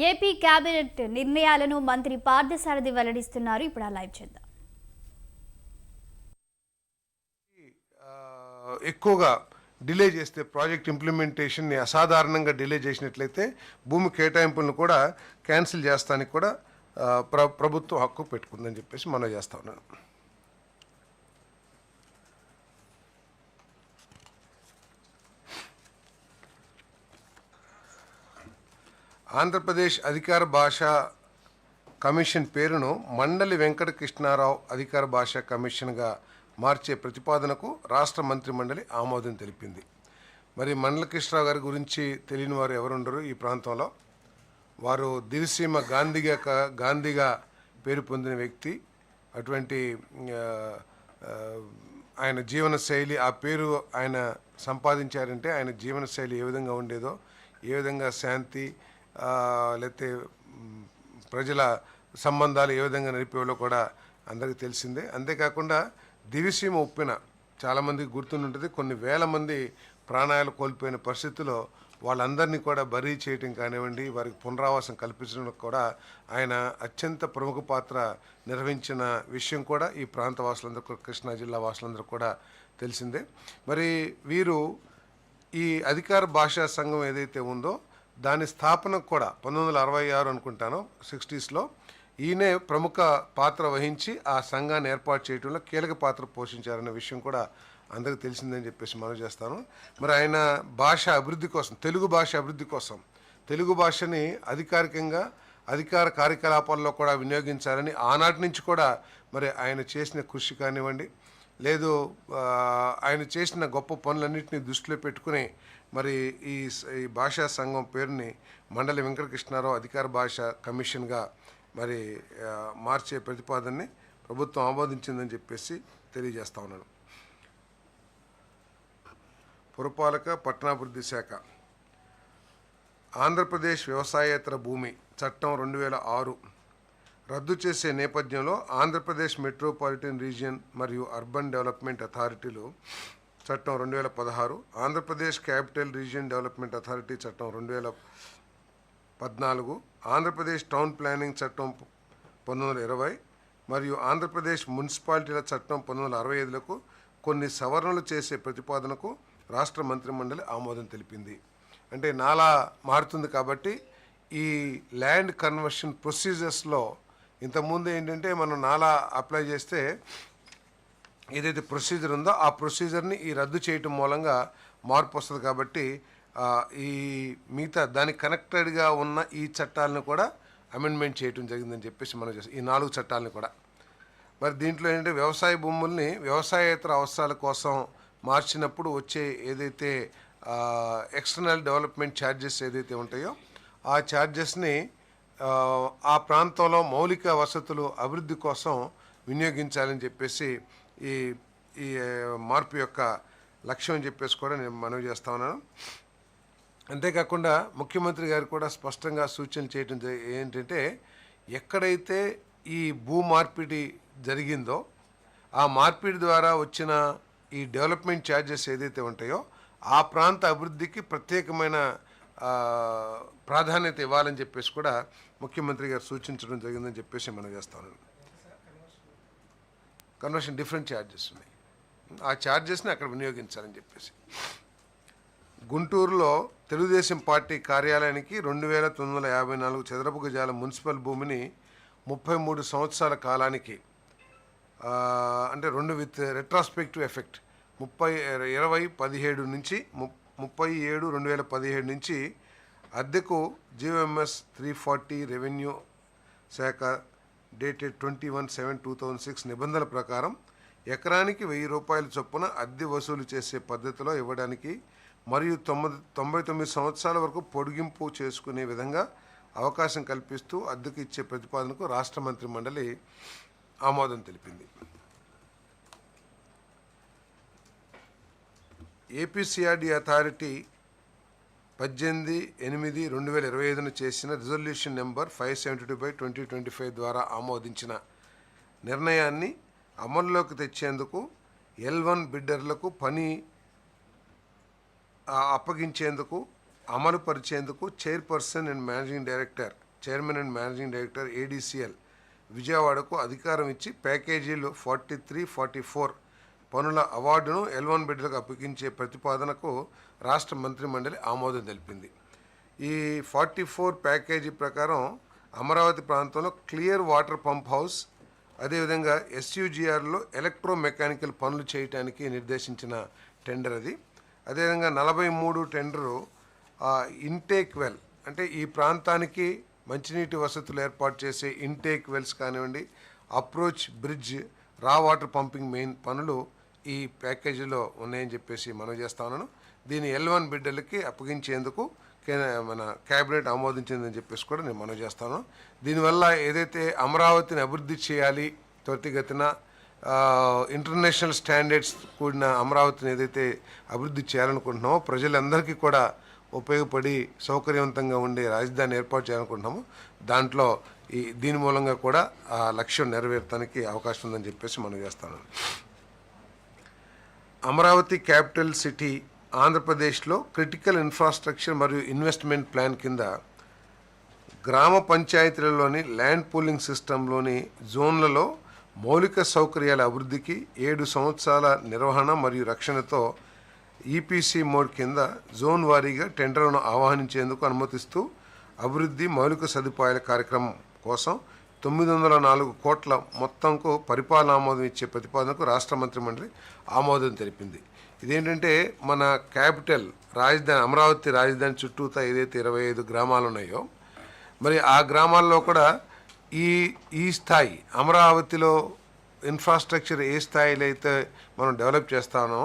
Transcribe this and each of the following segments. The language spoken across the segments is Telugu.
ఏపీ కేబినెట్ నిర్ణయాలను మంత్రి పార్థసారథి వెల్లడిస్తున్నారు. ఇప్పుడు ఆ లైవ్ చేద్దాం. ఎక్కువగా డిలే చేస్తే ప్రాజెక్ట్ ఇంప్లిమెంటేషన్ని అసాధారణంగా డిలే చేసినట్లయితే భూమి కేటాయింపులను కూడా క్యాన్సిల్ చేస్తానికి కూడా ప్రభుత్వం హక్కు పెట్టుకుందని చెప్పేసి మనం చేస్తా ఉన్నాను. ఆంధ్రప్రదేశ్ అధికార భాషా కమిషన్ పేరును మండలి వెంకటకృష్ణారావు అధికార భాషా కమిషన్గా మార్చే ప్రతిపాదనకు రాష్ట్ర మంత్రి మండలి ఆమోదం తెలిపింది. మరి మండలకృష్ణరావు గారి గురించి తెలియని వారు ఎవరుండరు ఈ ప్రాంతంలో. వారు దివిసీమ గాంధీగా పేరు పొందిన వ్యక్తి. అటువంటి ఆయన జీవన శైలి, ఆ పేరు ఆయన సంపాదించారంటే ఆయన జీవన శైలి ఏ విధంగా ఉండేదో, ఏ విధంగా శాంతి లేకపోతే ప్రజల సంబంధాలు ఏ విధంగా నడిపేవాళ్ళో కూడా అందరికీ తెలిసిందే. అంతేకాకుండా దివిసీమ ఉప్పిన చాలామందికి గుర్తుంటుంది. కొన్ని వేల మంది ప్రాణాలు కోల్పోయిన పరిస్థితుల్లో వాళ్ళందరినీ కూడా బరీ చేయటం కానివ్వండి, వారికి పునరావాసం కల్పించడం కూడా ఆయన అత్యంత ప్రముఖ పాత్ర నిర్వహించిన విషయం కూడా ఈ ప్రాంత వాసులందరూ, కృష్ణా జిల్లా వాసులందరూ కూడా తెలిసిందే. మరి వీరు ఈ అధికార భాషా సంఘం ఏదైతే ఉందో దాని స్థాపనకు కూడా 1966 అనుకుంటాను 60s ఈయనే ప్రముఖ పాత్ర వహించి ఆ సంఘాన్ని ఏర్పాటు చేయడంలో కీలక పాత్ర పోషించారనే విషయం కూడా అందరికీ తెలిసిందని చెప్పేసి మనం చేస్తాను. మరి ఆయన భాష అభివృద్ధి కోసం, తెలుగు భాష అభివృద్ధి కోసం, తెలుగు భాషని అధికారికంగా అధికార కార్యకలాపాల్లో కూడా వినియోగించాలని ఆనాటి నుంచి కూడా మరి ఆయన చేసిన కృషి కానివ్వండి, లేదు ఆయన చేసిన గొప్ప పనులన్నింటినీ దృష్టిలో పెట్టుకుని మరి ఈ భాషా సంఘం పేరుని మండలి వెంకటకృష్ణారావు అధికార భాష కమిషన్గా మరి మార్చే ప్రతిపాదనని ప్రభుత్వం ఆమోదించిందని చెప్పేసి తెలియజేస్తా ఉన్నాను. పురపాలక పట్టణాభివృద్ధి శాఖ ఆంధ్రప్రదేశ్ వ్యవసాయేతర భూమి చట్టం 2006 రద్దు చేసే నేపథ్యంలో ఆంధ్రప్రదేశ్ మెట్రోపాలిటన్ రీజియన్ మరియు అర్బన్ డెవలప్మెంట్ అథారిటీలు చట్టం 2016, Andhra Pradesh capital region development authority చట్టం 2014, ఆంధ్రప్రదేశ్ టౌన్ ప్లానింగ్ చట్టం 1920 మరియు ఆంధ్రప్రదేశ్ మున్సిపాలిటీల చట్టం 1965లకు కొన్ని సవరణలు చేసే ప్రతిపాదనకు రాష్ట్ర మంత్రిమండలి ఆమోదం తెలిపింది. అంటే నాలా మారుతుంది కాబట్టి ఈ ల్యాండ్ కన్వర్షన్ ప్రొసీజర్స్లో ఇంతకుముందు ఏంటంటే మనం నాలా అప్లై చేస్తే ఏదైతే ప్రొసీజర్ ఉందో ఆ ప్రొసీజర్ని ఈ రద్దు చేయటం మూలంగా మార్పు వస్తుంది. కాబట్టి ఈ మిగతా దానికి కనెక్టెడ్గా ఉన్న ఈ చట్టాలను కూడా అమెండ్మెంట్ చేయటం జరిగిందని చెప్పేసి మనం చేస్తాం, ఈ 4 చట్టాలను కూడా. మరి దీంట్లో ఏంటంటే వ్యవసాయ భూముల్ని వ్యవసాయేతర అవసరాల కోసం మార్చినప్పుడు వచ్చే ఏదైతే ఎక్స్టర్నల్ డెవలప్మెంట్ ఛార్జెస్ ఏదైతే ఉంటాయో ఆ ఛార్జెస్ని ఆ ప్రాంతంలో మౌలిక వసతులు అభివృద్ధి కోసం వినియోగించాలని చెప్పేసి ఈ ఈ మార్పు యొక్క లక్ష్యం అని చెప్పేసి కూడా నేను మనవి చేస్తా ఉన్నాను. అంతేకాకుండా ముఖ్యమంత్రి గారు కూడా స్పష్టంగా సూచనలు చేయడం ఏంటంటే ఎక్కడైతే ఈ భూ మార్పిడి జరిగిందో ఆ మార్పిడి ద్వారా వచ్చిన ఈ డెవలప్మెంట్ ఛార్జెస్ ఏదైతే ఉంటాయో ఆ ప్రాంత అభివృద్ధికి ప్రత్యేకమైన ప్రాధాన్యత ఇవ్వాలని చెప్పేసి కూడా ముఖ్యమంత్రి గారు సూచించడం జరిగిందని చెప్పేసి మనం చేస్తాను. కన్వర్షన్ డిఫరెంట్ ఛార్జెస్ ఉన్నాయి, ఆ ఛార్జెస్ని అక్కడ వినియోగించాలని చెప్పేసి. గుంటూరులో తెలుగుదేశం పార్టీ కార్యాలయానికి 2954 చదరపు గజాల మున్సిపల్ భూమిని 33 సంవత్సరాల కాలానికి అంటే 2 విత్ రెట్రాస్పెక్టివ్ ఎఫెక్ట్ 2017 నుంచి 37/2017 నుంచి అద్దెకు GMS 340 రెవెన్యూ శాఖ డేటెడ్ 21/7/2006 నిబంధనల ప్రకారం ఎకరానికి 1000 రూపాయల చొప్పున అద్దె వసూలు చేసే పద్ధతిలో ఇవ్వడానికి మరియు 99 సంవత్సరాల వరకు పొడిగింపు చేసుకునే విధంగా అవకాశం కల్పిస్తూ అద్దెకు ఇచ్చే ప్రతిపాదనకు రాష్ట్ర మంత్రి మండలి ఆమోదం తెలిపింది. ఏపీసీఆర్డీ అథారిటీ 18/8/2025 చేసిన రిజల్యూషన్ నెంబర్ 572/2025 ద్వారా ఆమోదించిన నిర్ణయాన్ని అమల్లోకి తెచ్చేందుకు L1 బిడ్డర్లకు పని అప్పగించేందుకు అమలు పరిచేందుకు chairperson and managing director chairman and managing director ADCL విజయవాడకు అధికారం ఇచ్చి ప్యాకేజీలు 43, 44 పనుల అవార్డును L1 బిడ్డలకు అప్పగించే ప్రతిపాదనకు రాష్ట్ర మంత్రిమండలి ఆమోదం తెలిపింది. ఈ 44 ప్యాకేజీ ప్రకారం అమరావతి ప్రాంతంలో క్లియర్ వాటర్ పంప్ హౌస్, అదేవిధంగా SUGRలో ఎలక్ట్రో మెకానికల్ పనులు చేయడానికి నిర్దేశించిన టెండర్ అది. అదేవిధంగా 43 టెండరు ఇంటేక్ వెల్, అంటే ఈ ప్రాంతానికి మంచినీటి వసతులు ఏర్పాటు చేసే ఇంటేక్ వెల్స్ కానివ్వండి, అప్రోచ్ బ్రిడ్జ్, రా వాటర్ పంపింగ్ మెయిన్ పనులు ఈ ప్యాకేజీలో ఉన్నాయని చెప్పేసి మనం చేస్తా ఉన్నాను. దీన్ని L1 బిడ్డలకి అప్పగించేందుకు మన క్యాబినెట్ ఆమోదించిందని చెప్పేసి కూడా నేను మనం చేస్తాను. దీనివల్ల ఏదైతే అమరావతిని అభివృద్ధి చేయాలి త్వరితగతిన, ఇంటర్నేషనల్ స్టాండర్డ్స్ కూడిన అమరావతిని ఏదైతే అభివృద్ధి చేయాలనుకుంటున్నామో, ప్రజలందరికీ కూడా ఉపయోగపడి సౌకర్యవంతంగా ఉండే రాజధాని ఏర్పాటు చేయాలనుకుంటున్నాము. దాంట్లో దీని మూలంగా కూడా ఆ లక్ష్యం నెరవేర్చడానికి అవకాశం ఉందని చెప్పేసి మనం చేస్తాను. అమరావతి క్యాపిటల్ సిటీ ఆంధ్రప్రదేశ్లో క్రిటికల్ ఇన్ఫ్రాస్ట్రక్చర్ మరియు ఇన్వెస్ట్మెంట్ ప్లాన్ కింద గ్రామ పంచాయతీలలోని ల్యాండ్ పూలింగ్ సిస్టంలోని జోన్లలో మౌలిక సౌకర్యాల అభివృద్ధికి 7 సంవత్సరాల నిర్వహణ మరియు రక్షణతో ఈపీసీ మోడ్ కింద జోన్ వారీగా టెండర్లను ఆహ్వానించేందుకు అనుమతిస్తూ అభివృద్ధి మౌలిక సదుపాయాల కార్యక్రమం కోసం 904 కోట్ల మొత్తంకు పరిపాలన ఆమోదం ఇచ్చే ప్రతిపాదనకు రాష్ట్ర మంత్రిమండలి ఆమోదం తెలిపింది. ఇదేంటంటే మన క్యాపిటల్ రాజధాని అమరావతి రాజధాని చుట్టూతా ఏదైతే 25 గ్రామాలు ఉన్నాయో, మరి ఆ గ్రామాల్లో కూడా ఈ స్థాయి అమరావతిలో ఇన్ఫ్రాస్ట్రక్చర్ ఏ స్థాయిలో అయితే మనం డెవలప్ చేస్తామో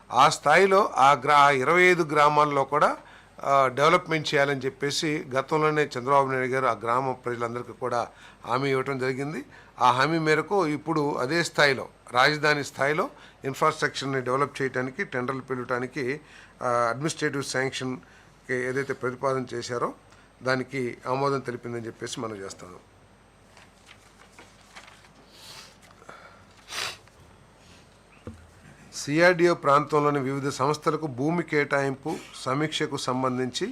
ఆ స్థాయిలో ఆ 25 గ్రామాల్లో కూడా డెవలప్మెంట్ చేయాలని చెప్పేసి గతంలోనే చంద్రబాబు నాయుడు గారు ఆ గ్రామ ప్రజలందరికీ కూడా హామీ ఇవ్వటం జరిగింది. ఆ హామీ మేరకు ఇప్పుడు అదే స్థాయిలో రాజధాని స్థాయిలో ఇన్ఫ్రాస్ట్రక్చర్ని డెవలప్ చేయడానికి టెండర్లు పిలవటానికి అడ్మినిస్ట్రేటివ్ శాంక్షన్కి ఏదైతే ప్రతిపాదన చేశారో దానికి ఆమోదం తెలిపిందని చెప్పేసి మనం చేస్తాము. సిఆర్డిఓ ప్రాంతంలోని వివిధ సంస్థలకు భూమి కేటాయింపు సమీక్షకు సంబంధించి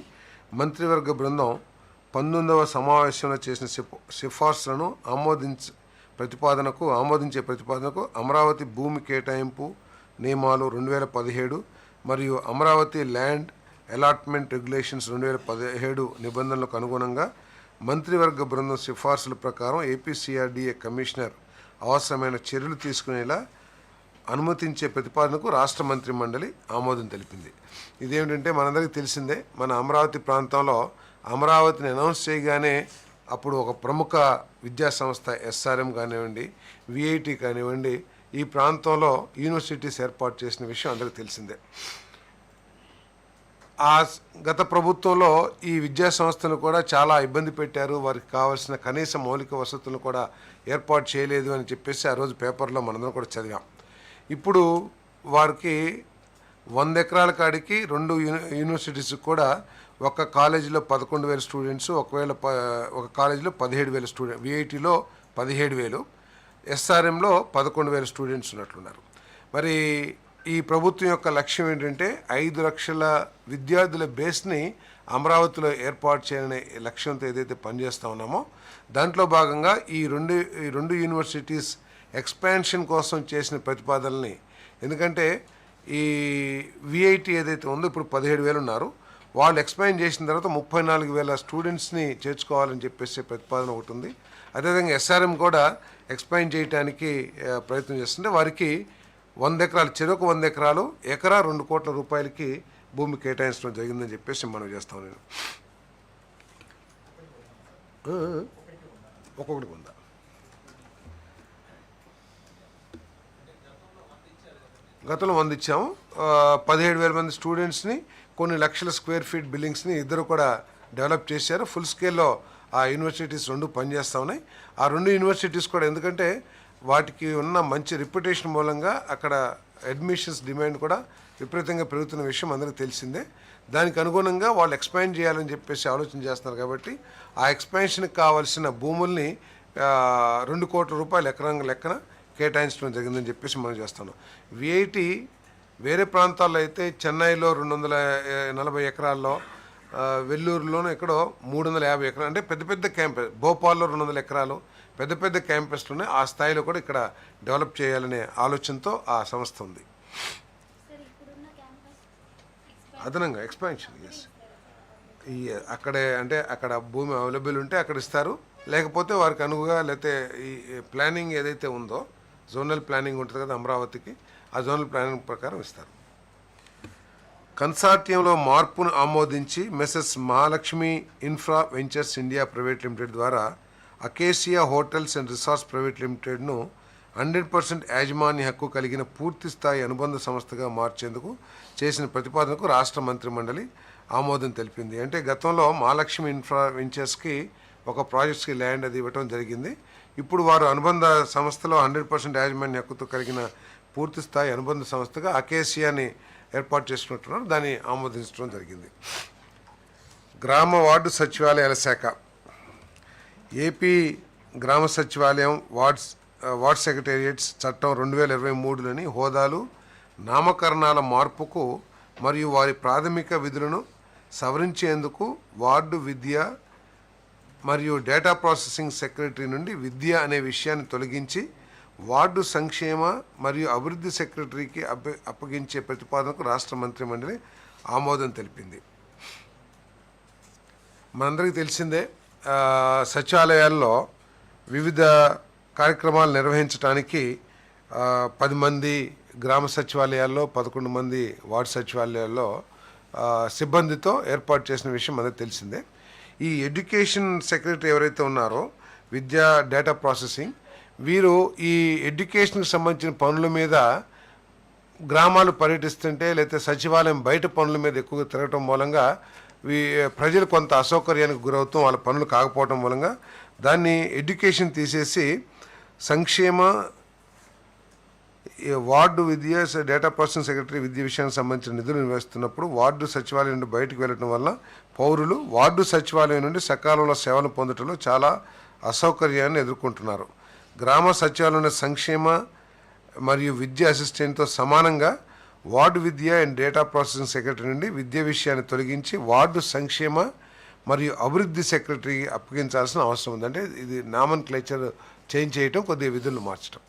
మంత్రివర్గ బృందం 19వ సమావేశంలో చేసిన సిఫార్సులను ఆమోదించే ప్రతిపాదనకు అమరావతి భూమి కేటాయింపు నియమాలు 2017 మరియు అమరావతి ల్యాండ్ అలాట్మెంట్ రెగ్యులేషన్స్ 2017 నిబంధనలకు అనుగుణంగా మంత్రివర్గ బృందం సిఫార్సుల ప్రకారం ఏపీసీఆర్డీఏ కమిషనర్ అవసరమైన చర్యలు తీసుకునేలా అనుమతించే ప్రతిపాదనకు రాష్ట్ర మంత్రి మండలి ఆమోదం తెలిపింది. ఇదేమిటంటే మనందరికీ తెలిసిందే, మన అమరావతి ప్రాంతంలో అమరావతిని అనౌన్స్ చేయగానే అప్పుడు ఒక ప్రముఖ విద్యా సంస్థ SRM కానివ్వండి, VIT కానివ్వండి, ఈ ప్రాంతంలో యూనివర్సిటీస్ ఏర్పాటు చేసిన విషయం అందరికీ తెలిసిందే. ఆ గత ప్రభుత్వంలో ఈ విద్యా సంస్థను కూడా చాలా ఇబ్బంది పెట్టారు, వారికి కావాల్సిన కనీస మౌలిక వసతులను కూడా ఏర్పాటు చేయలేదు అని చెప్పేసి ఆ రోజు పేపర్లో మనందరం కూడా చదివాం. ఇప్పుడు వారికి 100 ఎకరాల కాడికి 2 యూనివర్సిటీస్కి కూడా ఒక కాలేజీలో 11,000 స్టూడెంట్స్, ఒక కాలేజీలో 17,000 స్టూడెంట్, VITలో 17,000, SRMలో 11,000 స్టూడెంట్స్ ఉన్నట్లున్నారు. మరి ఈ ప్రభుత్వం యొక్క లక్ష్యం ఏంటంటే 5 లక్షల విద్యార్థుల బేస్ని అమరావతిలో ఏర్పాటు చేయాలనే లక్ష్యంతో ఏదైతే పనిచేస్తూ ఉన్నామో దాంట్లో భాగంగా ఈ రెండు యూనివర్సిటీస్ ఎక్స్పాన్షన్ కోసం చేసిన ప్రతిపాదనల్ని, ఎందుకంటే ఈ VIT ఏదైతే ఉందో ఇప్పుడు 17,000 ఉన్నారు, వాళ్ళు ఎక్స్పాండ్ చేసిన తర్వాత 34,000 స్టూడెంట్స్ని చేర్చుకోవాలని చెప్పేసి ప్రతిపాదన ఒకటి ఉంది. అదేవిధంగా SRM కూడా ఎక్స్పాండ్ చేయడానికి ప్రయత్నం చేస్తుంటే వారికి 100 ఎకరాలు, చెరకు 100 ఎకరాలు, ఎకరా 2 కోట్ల రూపాయలకి భూమి కేటాయించడం జరిగిందని చెప్పేసి మనం చేస్తాం. నేను ఒక్కొక్కటి ఉందా, గతంలో 100 ఇచ్చాము. 17,000 మంది స్టూడెంట్స్ని, కొన్ని లక్షల స్క్వేర్ ఫీట్ బిల్డింగ్స్ని ఇద్దరు కూడా డెవలప్ చేశారు. ఫుల్ స్కేల్లో ఆ యూనివర్సిటీస్ 2 పనిచేస్తూ ఉన్నాయి. ఆ 2 యూనివర్సిటీస్ కూడా ఎందుకంటే వాటికి ఉన్న మంచి రిప్యుటేషన్ మూలంగా అక్కడ అడ్మిషన్స్ డిమాండ్ కూడా విపరీతంగా పెరుగుతున్న విషయం అందరికీ తెలిసిందే. దానికి అనుగుణంగా వాళ్ళు ఎక్స్పాండ్ చేయాలని చెప్పేసి ఆలోచన చేస్తున్నారు. కాబట్టి ఆ ఎక్స్పాన్షన్కి కావాల్సిన భూముల్ని 2 కోట్ల రూపాయలు ఎకరం లెక్కన కేటాయించడం జరిగిందని చెప్పేసి మనం చేస్తున్నాం. VIT వేరే ప్రాంతాల్లో అయితే చెన్నైలో 240 ఎకరాల్లో, వెల్లూరులోనూ ఎక్కడో 350 ఎకరాలు, అంటే పెద్ద పెద్ద క్యాంపస్, భోపాల్లో 200 ఎకరాలు, పెద్ద పెద్ద క్యాంపస్లోనే ఆ స్థాయిలో కూడా ఇక్కడ డెవలప్ చేయాలనే ఆలోచనతో ఆ సంస్థ ఉంది. అదనంగా ఎక్స్పాన్షన్, ఎస్. ఈ అక్కడే అంటే అక్కడ భూమి అవైలబుల్ ఉంటే అక్కడ ఇస్తారు, లేకపోతే వారికి అనువుగా, లేకపోతే ఈ ప్లానింగ్ ఏదైతే ఉందో జోనల్ ప్లానింగ్ ఉంటుంది కదా అమరావతికి, ఆ జోనల్ ప్లానింగ్ ప్రకారం ఇస్తారు. కన్సార్టియంలో మార్పును ఆమోదించి Messrs Mahalakshmi infra ventures India private limited ద్వారా Acacia hotels and resorts private లిమిటెడ్ను 100% యాజమాన్య హక్కు కలిగిన పూర్తి స్థాయి అనుబంధ సంస్థగా మార్చేందుకు చేసిన ప్రతిపాదనకు రాష్ట్ర మంత్రిమండలి ఆమోదం తెలిపింది. అంటే గతంలో మహాలక్ష్మి ఇన్ఫ్రా వెంచర్స్కి ఒక ప్రాజెక్ట్స్కి ల్యాండ్ అది ఇవ్వటం జరిగింది. ఇప్పుడు వారు అనుబంధ సంస్థలో 100% యాజమాన్య హక్కుతో కలిగిన పూర్తి స్థాయి అనుబంధ సంస్థగా అకేసియాని ఏర్పాటు చేసుకుంటున్నారు, దాన్ని ఆమోదించడం జరిగింది. గ్రామ వార్డు సచివాలయాల శాఖ ఏపీ గ్రామ సచివాలయం వార్డ్ సెక్రటేరియట్స్ చట్టం 2023లోని హోదాలు, నామకరణాల మార్పుకు మరియు వారి ప్రాథమిక విధులను సవరించేందుకు వార్డు విద్య మరియు డేటా ప్రాసెసింగ్ సెక్రటరీ నుండి విద్య అనే విషయాన్ని తొలగించి వార్డు సంక్షేమ మరియు అభివృద్ధి సెక్రటరీకి అప్పగించే ప్రతిపాదనకు రాష్ట్ర మంత్రిమండలి ఆమోదం తెలిపింది. మనందరికీ తెలిసిందే, సచివాలయాల్లో వివిధ కార్యక్రమాలు నిర్వహించడానికి 10 మంది గ్రామ సచివాలయాల్లో, 11 మంది వార్డు సచివాలయాల్లో సిబ్బందితో ఏర్పాటు చేసిన విషయం మనకు తెలిసిందే. ఈ ఎడ్యుకేషన్ సెక్రటరీ ఎవరైతే ఉన్నారో, విద్యా డేటా ప్రాసెసింగ్, వీరు ఈ ఎడ్యుకేషన్కి సంబంధించిన పనుల మీద గ్రామాలు పర్యటిస్తుంటే, లేకపోతే సచివాలయం బయట పనుల మీద ఎక్కువగా తిరగటం మూలంగా ప్రజలు కొంత అసౌకర్యానికి గురవుతాం, వాళ్ళ పనులు కాకపోవడం మూలంగా దాన్ని ఎడ్యుకేషన్ తీసేసి సంక్షేమ వార్డు విద్య డేటా ప్రాసెసింగ్ సెక్రటరీ విద్య విషయానికి సంబంధించిన నిధులు నిర్వహిస్తున్నప్పుడు వార్డు సచివాలయం నుండి బయటకు వెళ్ళటం వల్ల పౌరులు వార్డు సచివాలయం నుండి సకాలంలో సేవలు పొందడంలో చాలా అసౌకర్యాన్ని ఎదుర్కొంటున్నారు. గ్రామ సచివాలయం సంక్షేమ మరియు విద్య అసిస్టెంట్తో సమానంగా ward Vidya and data processing secretary నుండి విద్య విషయాన్ని తొలగించి వార్డు సంక్షేమ మరియు అభివృద్ధి సెక్రటరీకి అప్పగించాల్సిన అవసరం ఉంది. అంటే ఇది నామన్ క్లేచర్ చేంజ్ చేయటం, కొద్దిగా విధులను మార్చడం.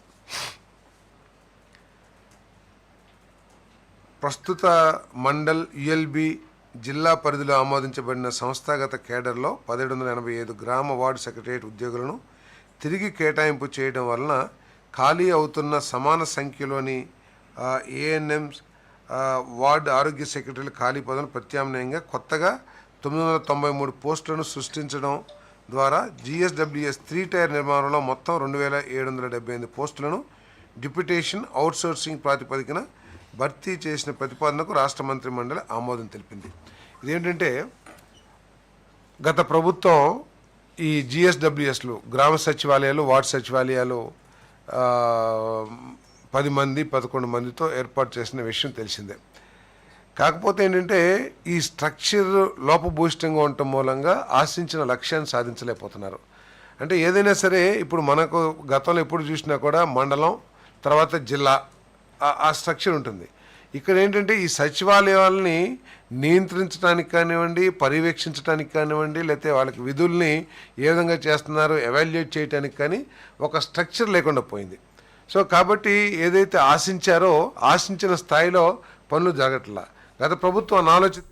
ప్రస్తుత మండల్ యుఎల్బి జిల్లా పరిధిలో ఆమోదించబడిన సంస్థాగత కేడర్లో 1785 గ్రామ వార్డు సెక్రటరియట్ ఉద్యోగులను తిరిగి కేటాయింపు చేయడం వలన ఖాళీ అవుతున్న సమాన సంఖ్యలోని ఏఎన్ఎంస్ వార్డు ఆరోగ్య సెక్రటరీల ఖాళీ పదవులను ప్రత్యామ్నాయంగా కొత్తగా 993 పోస్టులను సృష్టించడం ద్వారా GSWS 3 టైర్ నిర్మాణంలో మొత్తం 2778 పోస్టులను డిప్యుటేషన్ అవుట్సోర్సింగ్ ప్రాతిపదికన భర్తీ చేసిన ప్రతిపాదనకు రాష్ట్ర మంత్రి మండలి ఆమోదం తెలిపింది. ఇదేంటంటే గత ప్రభుత్వం ఈ GSWSలు గ్రామ సచివాలయాలు వార్డు సచివాలయాలు 10 మంది 11 మందితో ఏర్పాటు చేసిన విషయం తెలిసిందే. కాకపోతే ఏంటంటే ఈ స్ట్రక్చర్ లోపభూయిష్టంగా ఉండటం మూలంగా ఆశించిన లక్ష్యాన్ని సాధించలేకపోతున్నారు. అంటే ఏదైనా సరే ఇప్పుడు మనకు గతంలో ఎప్పుడు చూసినా కూడా మండలం తర్వాత జిల్లా ఆ స్ట్రక్చర్ ఉంటుంది. ఇక్కడ ఏంటంటే ఈ సచివాలయాలని నియంత్రించడానికి కానివ్వండి, పర్యవేక్షించడానికి కానివ్వండి, లేకపోతే వాళ్ళకి విధుల్ని ఏ విధంగా చేస్తున్నారు ఎవాల్యుయేట్ చేయడానికి కానీ ఒక స్ట్రక్చర్ లేకుండా పోయింది. సో కాబట్టి ఏదైతే ఆశించారో ఆశించిన స్థాయిలో పనులు జరగట్లా. గత ప్రభుత్వం అనాలోచిత